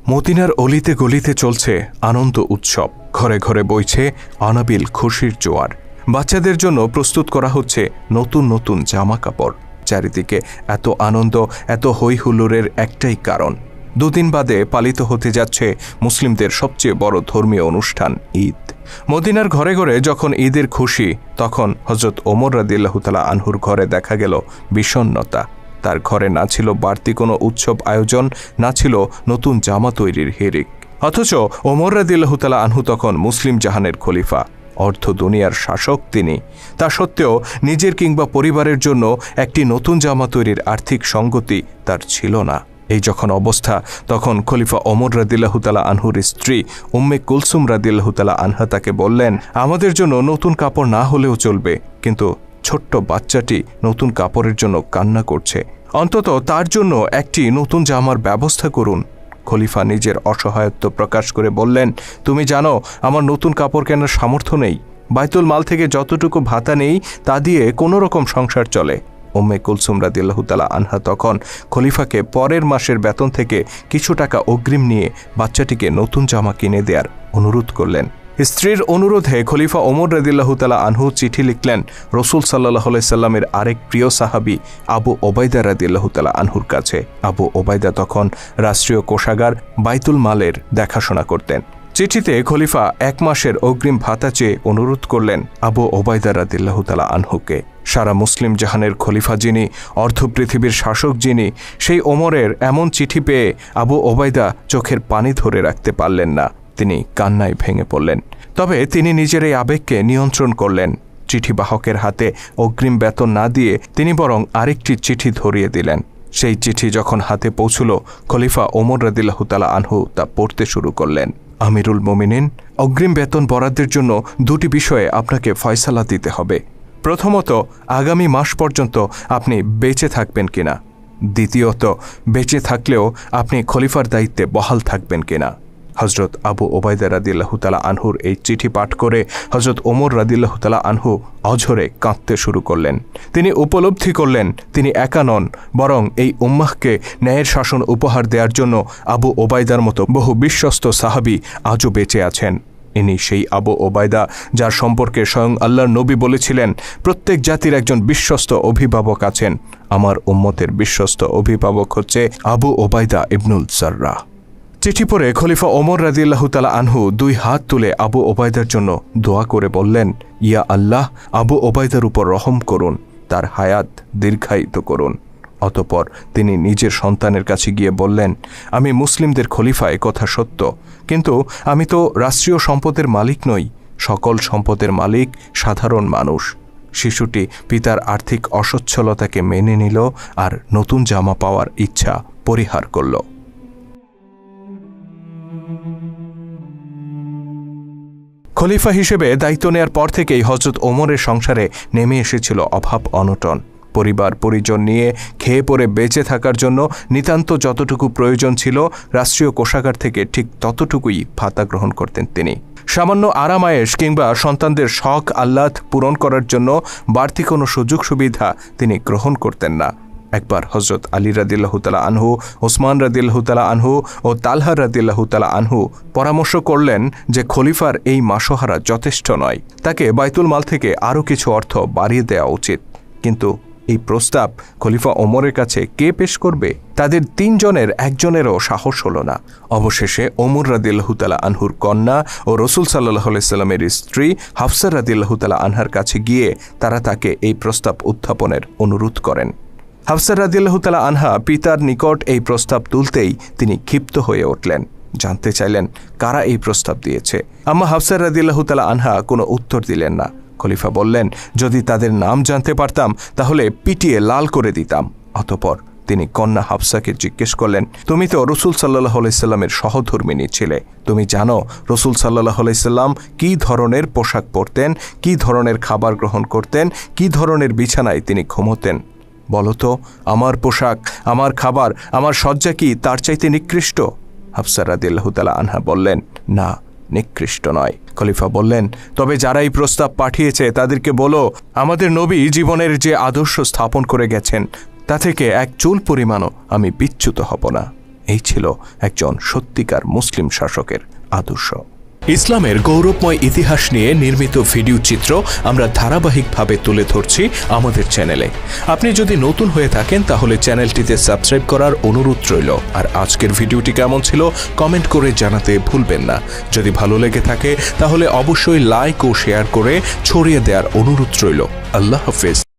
মদিনার অলিতে গলিতে চলছে আনন্দ উৎসব, ঘরে ঘরে বইছে অনাবিল খুশির জোয়ার। বাচ্চাদের জন্য প্রস্তুত করা হচ্ছে নতুন নতুন জামা কাপড়। চারিদিকে এত আনন্দ, এত হই হুল্লোড়ের একটাই কারণ, দুদিন বাদে পালিত হতে যাচ্ছে মুসলিমদের সবচেয়ে বড় ধর্মীয় অনুষ্ঠান ঈদ। মদিনার ঘরে ঘরে যখন ঈদের খুশি, তখন হযরত ওমর রাদিয়াল্লাহু তাআলা আনহুর ঘরে দেখা গেল বিষণ্ণতা। তার ঘরে না ছিল বাড়তি কোনো উৎসব আয়োজন, না ছিল নতুন জামা তৈরির হিড়িক। অথচ ওমর রাদিয়াল্লাহু তাআলা আনহু তখন মুসলিম জাহানের খলিফা, অর্ধ দুনিয়ার শাসক তিনি। তা সত্ত্বেও নিজের কিংবা পরিবারের জন্য একটি নতুন জামা তৈরির আর্থিক সঙ্গতি তার ছিল না। এই যখন অবস্থা, তখন খলিফা ওমর রাদিয়াল্লাহু তাআলা আনহুর স্ত্রী উম্মে কুলসুম রাদিয়াল্লাহু তাআলা আনহা তাকে বললেন, আমাদের জন্য নতুন কাপড় না হলেও চলবে, কিন্তু ছোট্ট বাচ্চাটি নতুন কাপড়ের জন্য কান্না করছে, অন্তত তার জন্য একটি নতুন জামার ব্যবস্থা করুন। খলিফা নিজের অসহায়ত্ব প্রকাশ করে বললেন, তুমি জানো আমার নতুন কাপড় কেনার সামর্থ্য নেই, বাইতুল মাল থেকে যতটুকু ভাতা নেই তা দিয়ে কোনো রকম সংসার চলে। উম্মে কুলসুম রাদিয়াল্লাহু তাআলা আনহা তখন খলিফাকে পরের মাসের বেতন থেকে কিছু টাকা অগ্রিম নিয়ে বাচ্চাটিকে নতুন জামা কিনে দেওয়ার অনুরোধ করলেন। স্ত্রীর অনুরোধে খলিফা ওমর রাদিয়াল্লাহু তাআলা আনহু চিঠি লিখলেন রাসূল সাল্লাল্লাহু আলাইহি সাল্লামের আরেক প্রিয় সাহাবী আবু ওবায়দা রাদিয়াল্লাহু তাআলা আনহুর কাছে। আবু ওবায়দা তখন রাষ্ট্রীয় কোষাগার বাইতুল মালের দেখাশোনা করতেন। চিঠিতে খলিফা 1 মাসের অগ্রিম ভাতা চেয়ে অনুরোধ করলেন আবু ওবায়দা রাদিয়াল্লাহু তাআলা আনহুকে। সারা মুসলিম জাহানের খলিফা যিনি, অর্ধ পৃথিবীর শাসক যিনি, সেই ওমরের এমন চিঠি পেয়ে আবু ওবায়দা চোখের পানি ধরে রাখতে পারলেন না। তিনি কান্নায় ভেঙে পড়লেন। তবে তিনি নিজের এই আবেগকে নিয়ন্ত্রণ করলেন। চিঠি বাহকের হাতে অগ্রিম বেতন না দিয়ে তিনি বরং আরেকটি চিঠি ধরিয়ে দিলেন। সেই চিঠি যখন হাতে পৌঁছল, খলিফা ওমর রাদিয়াল্লাহু তাআলা আনহু তা পড়তে শুরু করলেন। আমিরুল মুমিনিন, অগ্রিম বেতন বরাদ্দের জন্য 2টি বিষয়ে আপনাকে ফয়সালা দিতে হবে। প্রথমত, আগামী মাস পর্যন্ত আপনি বেঁচে থাকবেন কিনা। দ্বিতীয়ত, বেঁচে থাকলেও আপনি খলিফার দায়িত্বে বহাল থাকবেন কিনা। হযরত আবু ওবায়দা রাদিয়াল্লাহু তাআলা আনহুর এই চিঠি পাঠ করে হযরত ওমর রাদিয়াল্লাহু তাআলা আনহু অঝরে কাঁদতে শুরু করলেন। তিনি উপলব্ধি করলেন তিনি একা নন, বরং এই উম্মাহকে ন্যায়ের শাসন উপহার দেওয়ার জন্য আবু ওবায়দার মতো বহু বিশ্বস্ত সাহাবী আজও বেঁচে আছেন। ইনি সেই আবু ওবায়দা যার সম্পর্কে স্বয়ং আল্লাহর নবী বলেছিলেন, প্রত্যেক জাতির একজন বিশ্বস্ত অভিভাবক আছেন, আমার উম্মতের বিশ্বস্ত অভিভাবক হচ্ছে আবু ওবায়দা ইবনুল জাররাহ। চিঠি পড়ে খলিফা ওমর রাদিয়াল্লাহু তাআলা আনহু 2 হাত তুলে আবু ওবায়দার জন্য দোয়া করে বললেন, ইয়া আল্লাহ, আবু ওবায়দার উপর রহম করুন, তার হায়াত দীর্ঘায়িত করুন। অতঃপর তিনি নিজের সন্তানের কাছে গিয়ে বললেন, আমি মুসলিমদের খলিফা, এ কথা সত্য, কিন্তু আমি তো রাষ্ট্রীয় সম্পদের মালিক নই, সকল সম্পদের মালিক সাধারণ মানুষ। শিশুটি পিতার আর্থিক অসচ্ছলতাকে মেনে নিল আর নতুন জামা পাওয়ার ইচ্ছা পরিহার করল। খলিফা হিসেবে দায়িত্ব নেয়ার পর থেকেই হযরত ওমরের সংসারে নেমে এসেছিল অভাব অনটন। পরিবার পরিজন নিয়ে খেয়ে পরে বেঁচে থাকার জন্য নিতান্ত যতটুকু প্রয়োজন ছিল, রাষ্ট্রীয় কোষাগার থেকে ঠিক ততটুকুই ভাতা গ্রহণ করতেন তিনি। সামান্য আরামায়েশ কিংবা সন্তানদের শখ আহ্লাদ পূরণ করার জন্য বাড়তি কোনো সুযোগ সুবিধা তিনি গ্রহণ করতেন না। একবার হযরত আলী রাদিয়াল্লাহু তাআলা আনহু, ওসমান রাদিয়াল্লাহু তাআলা আনহু ও তালহা রাদিয়াল্লাহু তাআলা আনহু পরামর্শ করলেন যে খলিফার এই মাসোহারা যথেষ্ট নয়, তাকে বাইতুল মাল থেকে আরও কিছু অর্থ বাড়িয়ে দেওয়া উচিত। কিন্তু এই প্রস্তাব খলিফা ওমরের কাছে কে পেশ করবে? তাদের 3 জনের একজনেরও সাহস হল না। অবশেষে ওমর রাদিয়াল্লাহু তাআলা আনহুর কন্যা ও রাসূল সাল্লাল্লাহু আলাইহি সাল্লামের স্ত্রী হাফসা রাদিয়াল্লাহু তাআলা আনহার কাছে গিয়ে তারা তাকে এই প্রস্তাব উত্থাপনের অনুরোধ করেন। হাফসা রাদিয়াল্লাহু তাআলা আনহা পিতার নিকট এই প্রস্তাব তুলতেই তিনি ক্ষিপ্ত হয়ে উঠলেন। জানতে চাইলেন কারা এই প্রস্তাব দিয়েছে। আম্মা হাফসা রাদিয়াল্লাহু তাআলা আনহা কোনো উত্তর দিলেন না। খলিফা বললেন, যদি তাদের নাম জানতে পারতাম তাহলে পিটিয়ে লাল করে দিতাম। অতঃপর তিনি কন্যা হাফসাকে জিজ্ঞেস করলেন, তুমি তো রাসূল সাল্লাল্লাহু আলাইহি সাল্লামের সহধর্মিণী ছিলে, তুমি জানো রাসূল সাল্লাল্লাহু আলাইহি সাল্লাম কী ধরনের পোশাক পরতেন, কী ধরনের খাবার গ্রহণ করতেন, কী ধরনের বিছানায় তিনি ঘুমোতেন। বলতো, আমার পোশাক, আমার খাবার, আমার শয্যা কি তার চাইতে নিকৃষ্ট? হাফসা রাদিয়াল্লাহু তাআলা আনহা বললেন, না, নিকৃষ্ট নয়। খলিফা বললেন, তবে যারা এই প্রস্তাব পাঠিয়েছে তাদেরকে বলো, আমাদের নবী জীবনের যে আদর্শ স্থাপন করে গেছেন তা থেকে 1 চুল পরিমাণও আমি বিচ্যুত হব না। এই ছিল একজন সত্যিকার মুসলিম শাসকের আদর্শ। ইসলামের গৌরবময় ইতিহাস নিয়ে নির্মিত ভিডিও চিত্র আমরা ধারাবাহিকভাবে তুলে ধরছি আমাদের চ্যানেলে। আপনি যদি নতুন হয়ে থাকেন তাহলে চ্যানেলটিতে সাবস্ক্রাইব করার অনুরোধ রইল। আর আজকের ভিডিওটি কেমন ছিল কমেন্ট করে জানাতে ভুলবেন না। যদি ভালো লেগে থাকে তাহলে অবশ্যই লাইক ও শেয়ার করে ছড়িয়ে দেওয়ার অনুরোধ রইল। আল্লাহ হাফেজ।